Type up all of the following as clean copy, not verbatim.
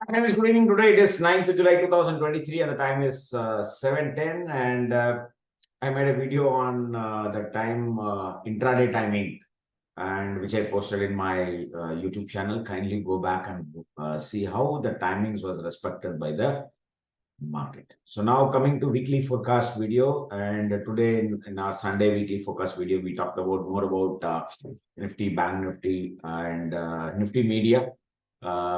My name is good evening. Today it is 9th July 2023 and the time is 7:10 and I made a video on the time intraday timing and which I posted in my YouTube channel. Kindly go back and see how the timings was respected by the market. So now coming to weekly forecast video, and today in our Sunday weekly forecast video, we talked about more about Nifty, Bank Nifty and Nifty Media,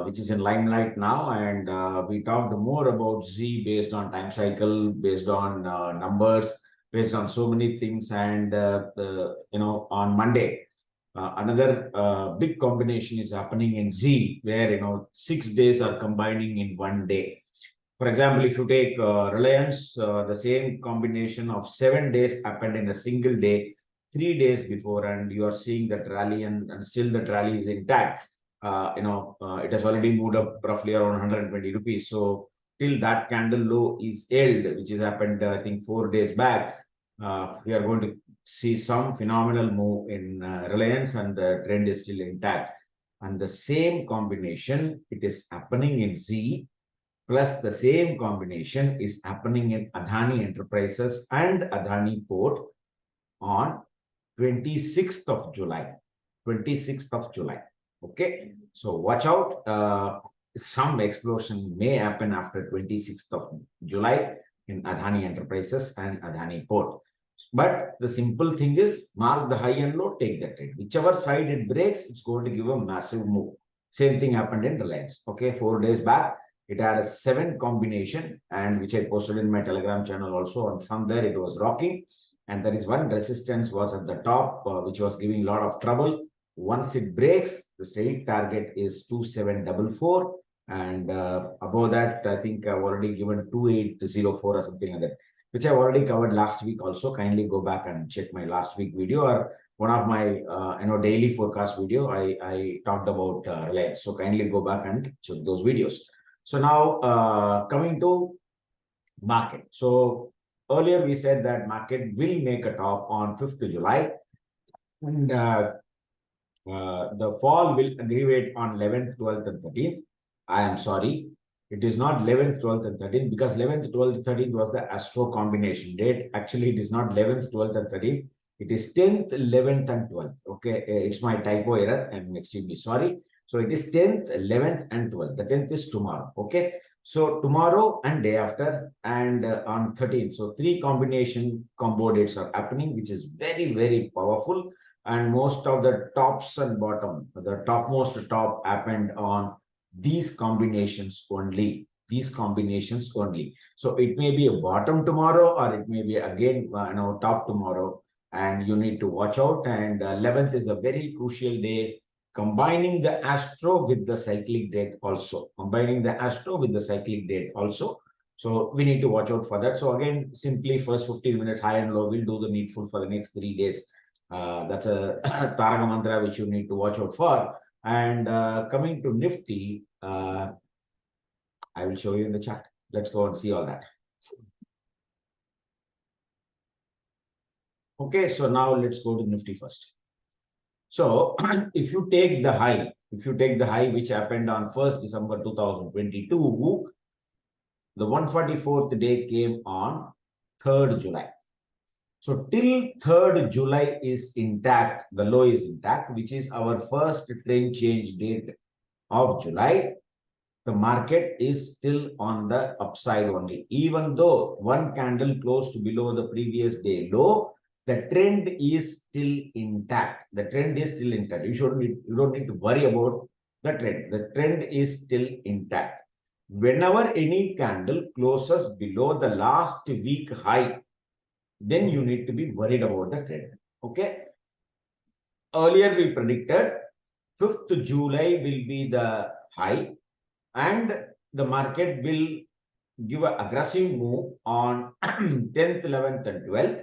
which is in limelight now. And we talked more about Z based on time cycle, based on numbers, based on so many things. And, on Monday, another big combination is happening in Z, where, 6 days are combining in one day. For example, if you take Reliance, the same combination of 7 days happened in a single day, 3 days before, and you are seeing that rally, and still that rally is intact. It has already moved up roughly around 120 rupees. So till that candle low is held, which has happened, I think, 4 days back, we are going to see some phenomenal move in Reliance, and the trend is still intact. And the same combination, it is happening in Z, plus the same combination is happening in Adani Enterprises and Adani Port on 26th of July. 26th of July. Okay. So watch out. Some explosion may happen after 26th of July in Adani Enterprises and Adani Port. But the simple thing is, mark the high and low, take the trade. Whichever side it breaks, it's going to give a massive move. Same thing happened in Reliance. Okay, 4 days back, it had a 7 combination, and which I posted in my Telegram channel also. And from there, it was rocking. And there is one resistance was at the top, which was giving a lot of trouble. Once it breaks, the straight target is 2744. And above that, I think I've already given 2804 or something like that, which I've already covered last week also. Kindly go back and check my last week video or one of my daily forecast video. I talked about Reliance. So kindly go back and check those videos. So now coming to market. So earlier we said that market will make a top on 5th of July, and the fall will aggravate on 11th, 12th, and 13th. I am sorry, it is not 11th, 12th, and 13th, because 11th, 12th, 13th was the Astro combination date. Actually, it is not 11th, 12th, and 13th. It is 10th, 11th, and 12th. Okay, it's my typo error. I'm extremely sorry. So it is 10th, 11th, and 12th. The 10th is tomorrow. Okay. So tomorrow and day after, and on 13th. So 3 combination combo dates are happening, which is very, very powerful. And most of the tops and bottom, the topmost top happened on these combinations only. These combinations only. So it may be a bottom tomorrow, or it may be again top tomorrow, and you need to watch out. And 11th is a very crucial day, combining the Astro with the cyclic date also. Combining the Astro with the cyclic date also. So we need to watch out for that. So again, simply first 15 minutes high and low, we'll do the needful for the next 3 days. That's a Taraka mantra which you need to watch out for. And coming to Nifty, I will show you in the chat. Let's go and see all that. Okay, so now let's go to Nifty first. So if you take the high, which happened on 1st December 2022, the 144th day came on 3rd July. So till 3rd July is intact, the low is intact, which is our first trend change date of July. The market is still on the upside only. Even though one candle closed below the previous day low, the trend is still intact. The trend is still intact. You don't need to worry about the trend. The trend is still intact. Whenever any candle closes below the last week high, then you need to be worried about the trend. Okay. Earlier we predicted 5th July will be the high, and the market will give an aggressive move on 10th, 11th, and 12th.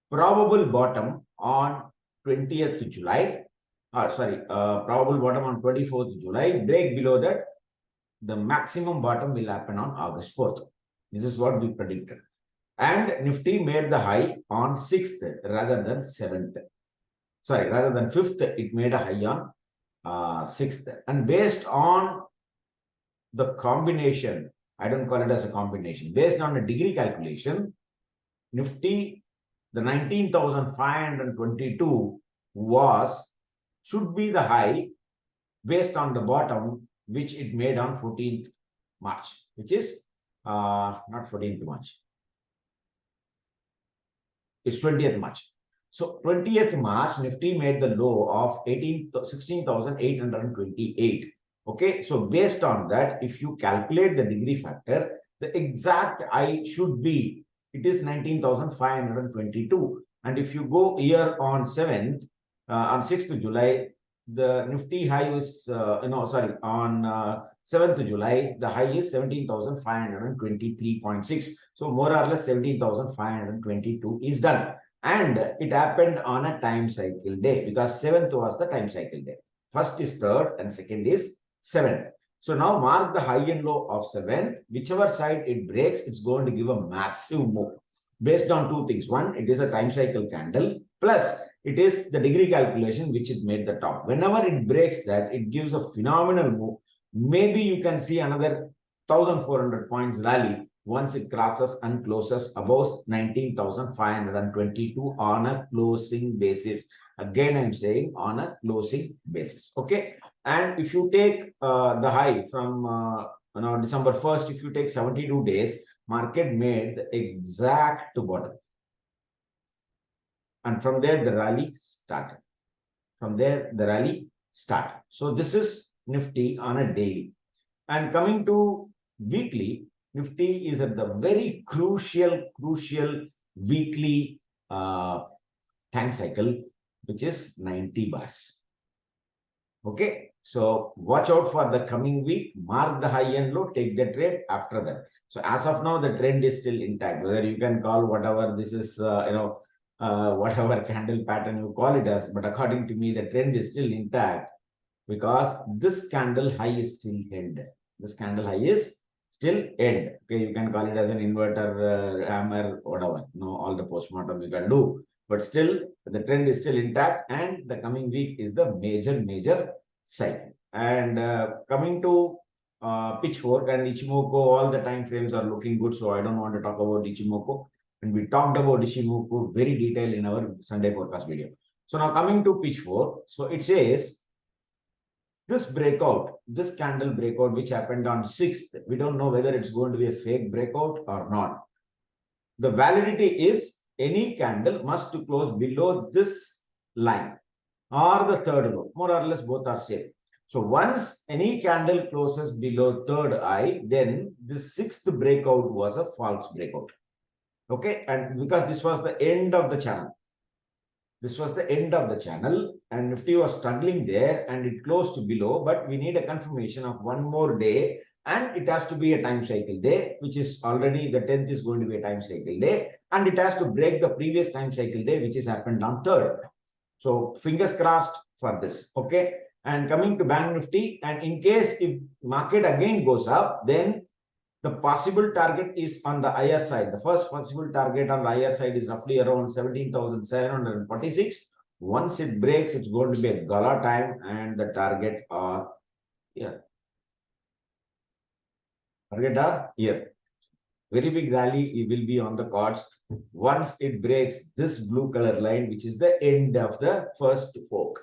Probable bottom on 20th July. Probable bottom on 24th July. Break below that, the maximum bottom will happen on August 4th. This is what we predicted. And Nifty made the high on 6th rather than 7th. Rather than 5th, it made a high on 6th. And based on the combination, I don't call it as a combination, based on a degree calculation, Nifty, the 19,522 should be the high based on the bottom, which it made on 14th March, which is not 14th March. It's 20th March. So 20th March, Nifty made the low of 16,828. Okay, so based on that, if you calculate the degree factor, the exact high should be, it is 19,522. And if you go here on 7th, on 6th of July, the Nifty high is, on 7th of July, the high is 17,523.6. So more or less 17,522 is done. And it happened on a time cycle day because 7th was the time cycle day. First is 3rd and second is 7th. So now mark the high and low of 7th. Whichever side it breaks, it's going to give a massive move based on two things. One, it is a time cycle candle, plus it is the degree calculation which it made the top. Whenever it breaks that, it gives a phenomenal move. Maybe you can see another 1,400 points rally once it crosses and closes above 19,522 on a closing basis. Again, I'm saying on a closing basis. Okay. And if you take the high from December 1st, if you take 72 days, market made the exact bottom. And from there, the rally started. So this is Nifty on a daily. And coming to weekly, Nifty is at the very crucial weekly time cycle, which is 90 bars. Okay, so watch out for the coming week, mark the high and low, take the trade after that. So as of now, the trend is still intact, whether you can call whatever this is, whatever candle pattern you call it as, but according to me, the trend is still intact because this candle high is still held. This candle high is still held. Okay, you can call it as an inverter, hammer, whatever, all the postmortem you can do. But still, the trend is still intact, and the coming week is the major cycle. And coming to pitchfork and Ichimoku, all the time frames are looking good, so I don't want to talk about Ichimoku. And we talked about Ichimoku very detailed in our Sunday forecast video. So now coming to pitchfork, so it says this breakout, this candle breakout, which happened on 6th, we don't know whether it's going to be a fake breakout or not. The validity is any candle must close below this line or the third row. More or less both are same. So once any candle closes below third eye, then the 6th breakout was a false breakout. Okay, and because this was the end of the channel. And Nifty was struggling there and it closed below, but we need a confirmation of one more day, and it has to be a time cycle day, which is already the 10th is going to be a time cycle day, and it has to break the previous time cycle day, which has happened on 3rd. So fingers crossed for this. Okay, and coming to Bank Nifty, and in case if market again goes up, then the possible target is on the higher side. The first possible target on the higher side is roughly around 17,746. Once it breaks, it's going to be a gala time, and the target are here. Target are here. Very big rally will be on the cards once it breaks this blue color line, which is the end of the first fork.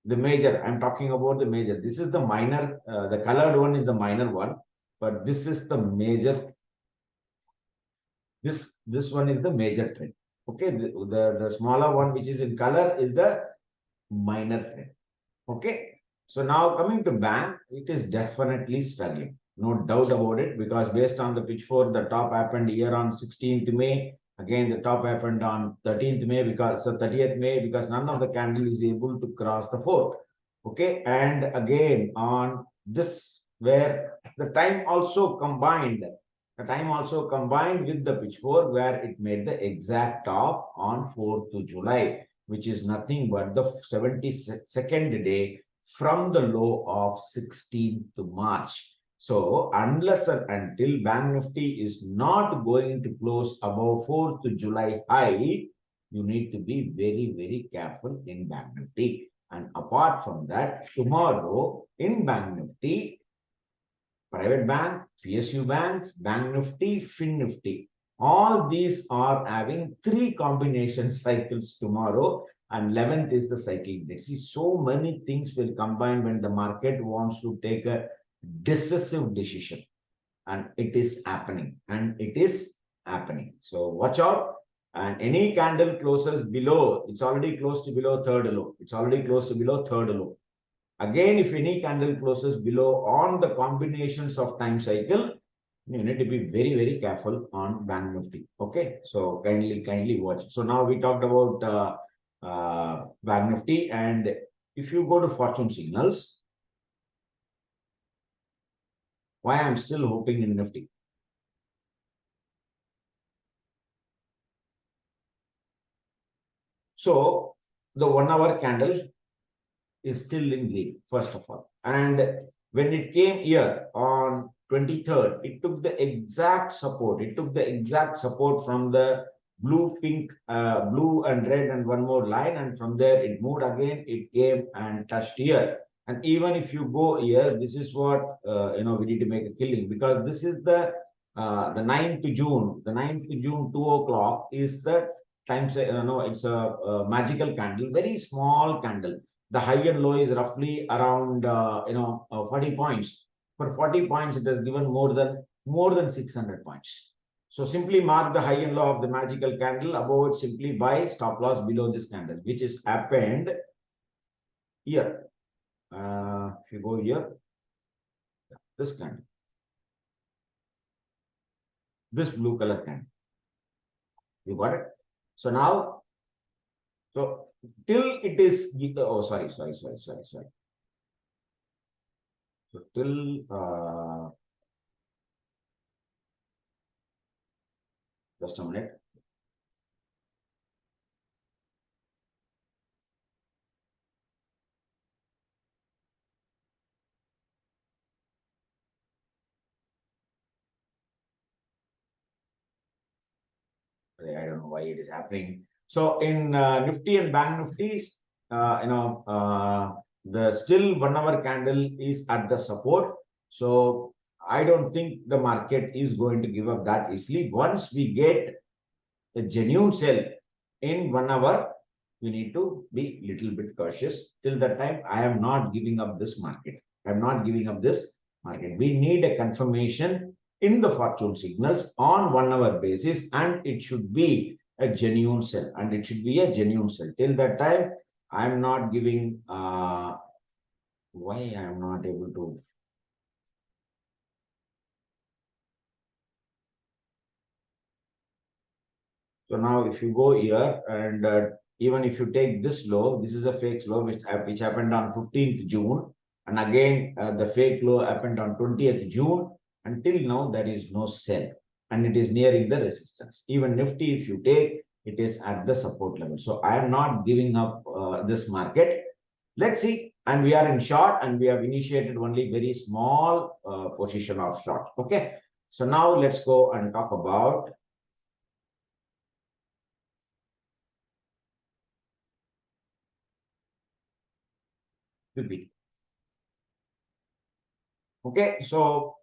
The major, I'm talking about the major. This is the minor, the colored one is the minor one, but this is the major. This one is the major trend. Okay, the smaller one, which is in color, is the minor trend. Okay, so now coming to bank, it is definitely struggling. No doubt about it, because based on the pitchfork, the top happened here on 16th May. Again, the top happened on 13th May because 30th May, because none of the candle is able to cross the fork. Okay, and again on this, where the time also combined with the pitchfork, where it made the exact top on 4th of July, which is nothing but the 72nd day from the low of 16th March. So unless and until Bank Nifty is not going to close above 4th of July high, you need to be very careful in Bank Nifty. And apart from that, tomorrow in Bank Nifty, private bank, PSU banks, Bank Nifty, Fin Nifty. All these are having 3 combination cycles tomorrow, and 11th is the cycling day. See, so many things will combine when the market wants to take a decisive decision, and it is happening, So watch out. And any candle closes below, it's already close to below third low. Again, if any candle closes below on the combinations of time cycle, you need to be very, very careful on Bank Nifty. Okay, so kindly watch. So now we talked about Bank Nifty, and if you go to fortune signals, why I'm still hoping in Nifty. So the 1 hour candle is still in green, first of all. And when it came here on 23rd, it took the exact support. From the blue, pink, blue and red and one more line. And from there, it moved again. It came and touched here. And even if you go here, this is what, we need to make a killing, because this is the 9th June. The 9th June, 2 o'clock is the time. It's a magical candle, very small candle. The high and low is roughly around 40 points. For 40 points, it has given more than 600 points. So simply mark the high and low of the magical candle. Above it, simply buy, stop loss below this candle, which is happened here. If you go here, this candle, this blue color candle, you got it. So now, till it is, oh, sorry. So till, just a minute. I don't know why it is happening. So in Nifty and Bank Nifty, the still 1 hour candle is at the support. So I don't think the market is going to give up that easily. Once we get a genuine sell in 1 hour, we need to be a little bit cautious. Till that time, I am not giving up this market. We need a confirmation in the fortune signals on 1 hour basis, and it should be a genuine sell. Till that time, I am not giving. Why I am not able to? So now, if you go here, and even if you take this low, this is a fake low which happened on 15th June, and again the fake low happened on 20th June. Until now, there is no sell, and it is nearing the resistance. Even Nifty, if you take, it is at the support level. So I am not giving up this market. Let's see. And we are in short, and we have initiated only very small position of short. Okay. So now let's go and talk about PP. Okay. So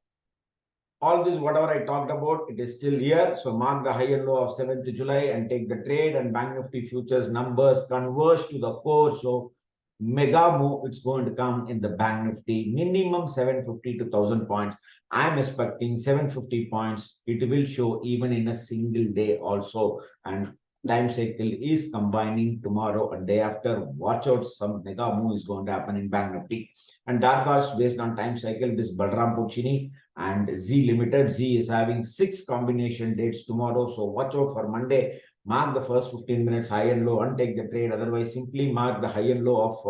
all this, whatever I talked about, it is still here. So mark the high and low of 7th July and take the trade, and Bank Nifty futures numbers converge to the core. So mega move, it's going to come in the Bank Nifty, minimum 750 to 1,000 points. I'm expecting 750 points. It will show even in a single day also. And time cycle is combining tomorrow and day after. Watch out, some mega move is going to happen in Bank Nifty. And dark horse based on time cycle, this Balram Puccini and Z Limited. Z is having 6 combination dates tomorrow. So watch out for Monday. Mark the first 15 minutes high and low and take the trade. Otherwise, simply mark the high and low of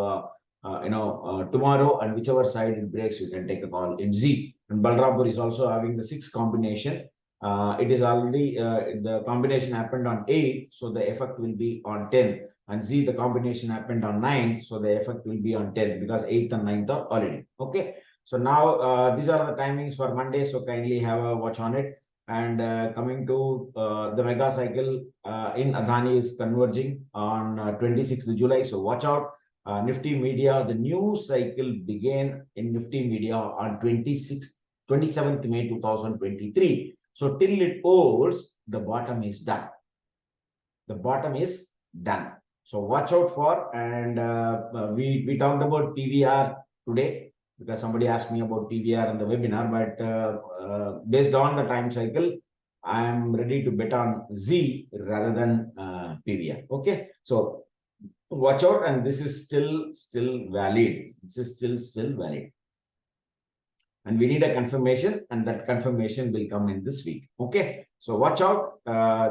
tomorrow, and whichever side it breaks, you can take a call in Z. And Balrampur is also having the 6 combination. It is already the combination happened on 8th, so the effect will be on 10th. And Z, the combination happened on 9th, so the effect will be on 10th, because 8th and 9th are already. Okay. So now these are the timings for Monday, so kindly have a watch on it. And coming to the mega cycle in Adani is converging on 26th July. So watch out. Nifty Media, the new cycle began in Nifty Media on 26th 27th May 2023. So till it holds, the bottom is done. The bottom is done. So watch out for, and we talked about PVR today because somebody asked me about PVR in the webinar, but based on the time cycle, I am ready to bet on Z rather than PVR. Okay, so watch out, and this is still valid. This is still valid. And we need a confirmation, and that confirmation will come in this week. Okay, so watch out.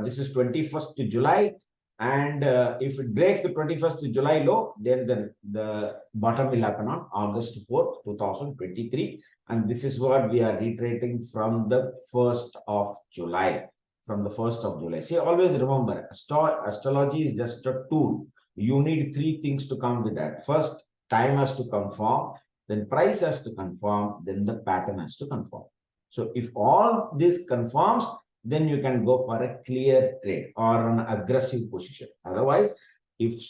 This is 21st July, and if it breaks the 21st July low, then the bottom will happen on August 4th, 2023. And this is what we are reiterating from the 1st of July. From the 1st of July. See, always remember, astrology is just a tool. You need three things to come with that. First, time has to confirm. Then price has to confirm, then the pattern has to confirm. So if all this confirms, then you can go for a clear trade or an aggressive position. Otherwise, if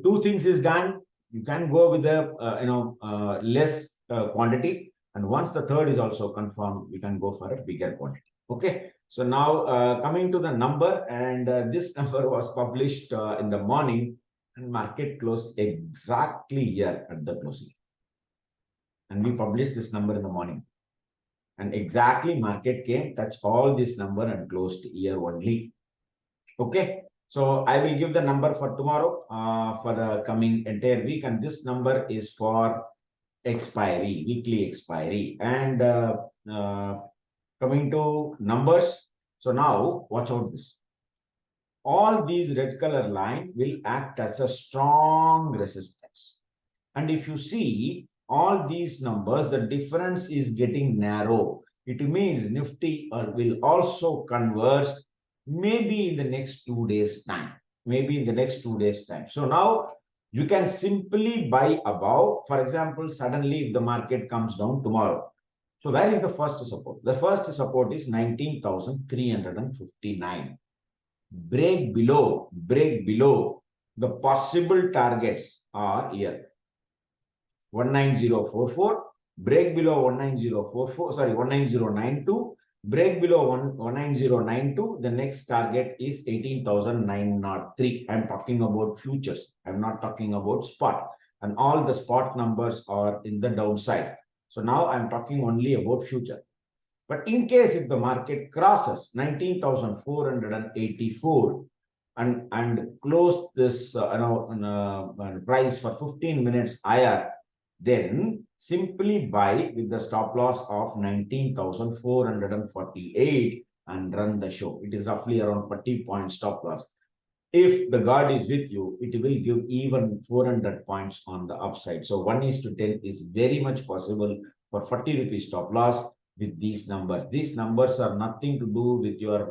two things is done, you can go with a less quantity, and once the third is also confirmed, you can go for a bigger quantity. Okay. So now coming to the number, and this number was published in the morning, and market closed exactly here at the closing. And we published this number in the morning. And exactly market came, touched all this number and closed here only. Okay. So I will give the number for tomorrow for the coming entire week. And this number is for expiry, weekly expiry. And coming to numbers. So now watch out this. All these red color line will act as a strong resistance. And if you see, all these numbers, the difference is getting narrow. It means Nifty will also converge maybe in the next 2 days' time. Maybe in the next 2 days' time. So now you can simply buy above. For example, suddenly if the market comes down tomorrow. So where is the first support? The first support is 19,359. Break below. The possible targets are here. 19044, break below 19044, sorry, 19092, break below 19092. The next target is 18,903. I'm talking about futures. I'm not talking about spot. And all the spot numbers are in the downside. So now I'm talking only about future. But in case if the market crosses 19,484 and closed this price for 15 minutes higher, then simply buy with the stop loss of 19,448 and run the show. It is roughly around 40 point stop loss. If the God is with you, it will give even 400 points on the upside. So 1:10 is very much possible for 40 rupees stop loss with these numbers. These numbers are nothing to do with your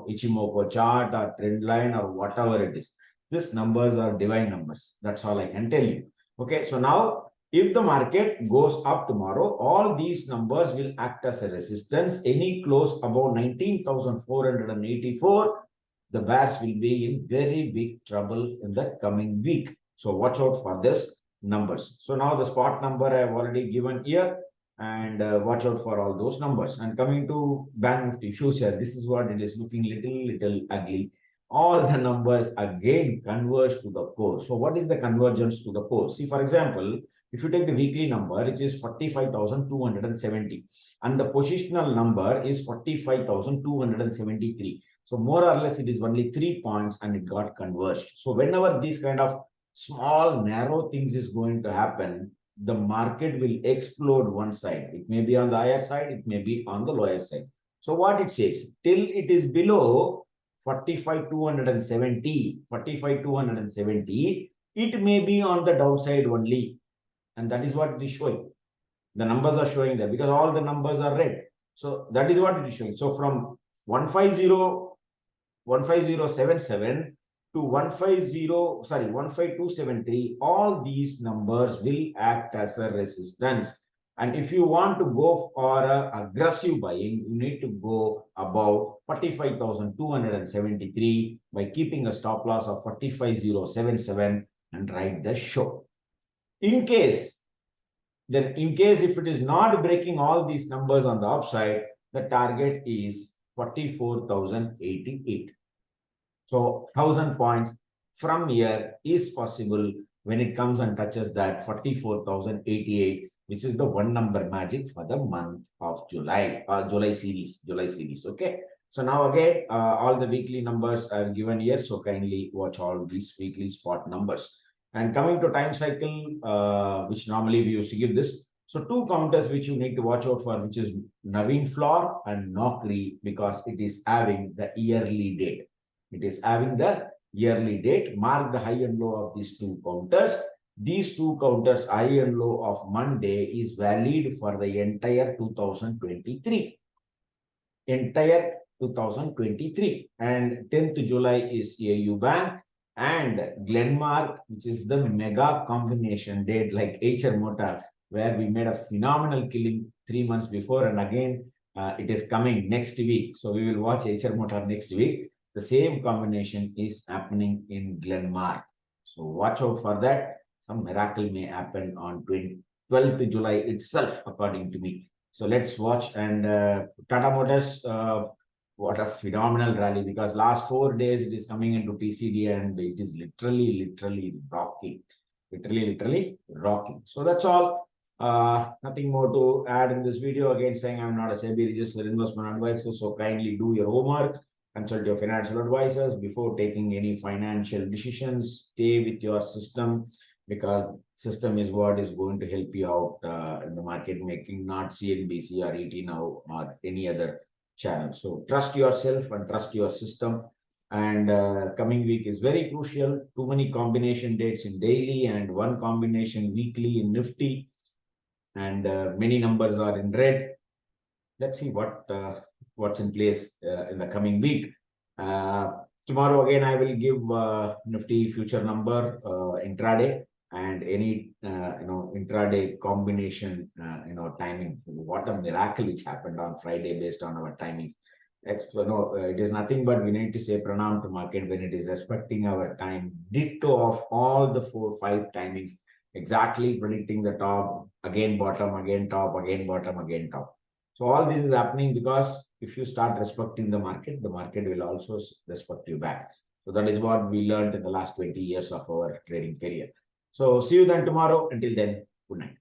Ichimoku chart or trend line or whatever it is. These numbers are divine numbers. That's all I can tell you. Okay, so now if the market goes up tomorrow, all these numbers will act as a resistance. Any close above 19,484, the bears will be in very big trouble in the coming week. So watch out for this numbers. So now the spot number I have already given here, and watch out for all those numbers. And coming to Bank Nifty future, this is what it is looking little ugly. All the numbers again converge to the core. So what is the convergence to the core? See, for example, if you take the weekly number, which is 45,270, and the positional number is 45,273. So more or less, it is only 3 points and it got converged. So whenever these kind of small, narrow things is going to happen, the market will explode one side. It may be on the higher side, it may be on the lower side. So what it says, till it is below 45,270, it may be on the downside only. And that is what it is showing. The numbers are showing there because all the numbers are red. So that is what it is showing. So from 15077 to 15273, all these numbers will act as a resistance. And if you want to go for aggressive buying, you need to go above 45,273 by keeping a stop loss of 45,077 and ride the show. In case Then in case if it is not breaking all these numbers on the upside, the target is 44,088. So 1,000 points from here is possible when it comes and touches that 44,088, which is the one number magic for the month of July, July series. Okay. So now again, all the weekly numbers I've given here. So kindly watch all these weekly spot numbers. And coming to time cycle, which normally we used to give this. So two counters which you need to watch out for, which is Naveen Floor and Naukri, because it is having the yearly date. It is having the yearly date. Mark the high and low of these two counters. These two counters, high and low of Monday, is valid for the entire 2023. Entire 2023. And 10th July is AU Bank and Glenmark, which is the mega combination date like HR Motor, where we made a phenomenal killing 3 months before. And again, it is coming next week. So we will watch HR Motor next week. The same combination is happening in Glenmark. So watch out for that. Some miracle may happen on 12th July itself, according to me. So let's watch. And Tata Motors, what a phenomenal rally, because last 4 days it is coming into TCD and it is literally rocking. Literally rocking. So that's all. Nothing more to add in this video. Again, saying I'm not a SEBI registered investment advisor, so kindly do your homework. Consult your financial advisors before taking any financial decisions. Stay with your system, because system is what is going to help you out in the market making, not CNBC or ET Now or any other channel. So trust yourself and trust your system. And coming week is very crucial. Too many combination dates in daily and one combination weekly in Nifty, and many numbers are in red. Let's see what's in place in the coming week. Tomorrow again, I will give Nifty future number intraday and any intraday combination timing. What a miracle which happened on Friday based on our timings. It is nothing but we need to say pranam to market when it is respecting our time. Ditto of all the 4-5 timings, exactly predicting the top, again bottom, again top, again bottom, again top. So all this is happening because if you start respecting the market will also respect you back. So that is what we learned in the last 20 years of our trading career. So see you then tomorrow. Until then, good night.